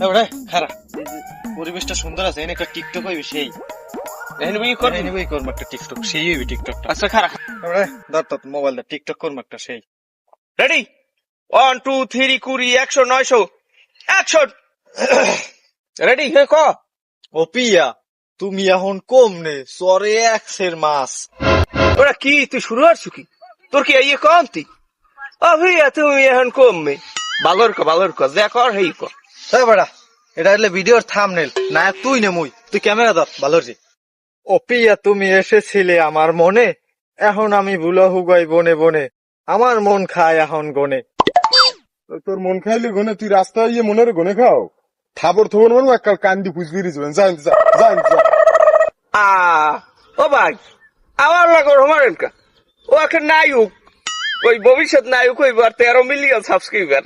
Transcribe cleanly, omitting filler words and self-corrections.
এবারে খারাপ পরিবেশটা সুন্দর আছে এনে একটা টিকটক হইবে সেই এনে করবো একটা টিকটক সেই হইবে টিকটকটা। আচ্ছা খারাপ এবারে ধর তো মোবাইলটা টিকটক করবো একটা সেই। রেডি 1 2 3 20 100 900 অ্যাকশন রেডি হে ক ও পিয়া তুমি এখন কম নে সরে এক্সের মাছ। ওরা কি তুই শুরু করছো কি তোর কি এই কমতি ভাইয়া তুমি এখন কমবে ভালোর ক যা কর হেই কর হ্যাঁ বেড়া এটা হলে ভিডিওর থাম্বনেল না তুই নে মুই তুই ক্যামেরা ধর ভালোর জি। ও পিয়া তুমি এসেছিলে আমার মনে এখন আমি ভুলা হুগাই বনে বনে আমার মন খায় এখন গনে। তোর মন খাইলে গনে তুই রাস্তায় গিয়ে মনের গনে খাও থাবর থবর মারবো এককাল কান্দি ফুসবিরি যাবেন যাই আ ও ভাই আমার লাগর হমারেন কা ও এখন নায়ক ওই ভবিষ্যৎ নায়ক হইব আর 13 মিলিয়ন সাবস্ক্রাইবার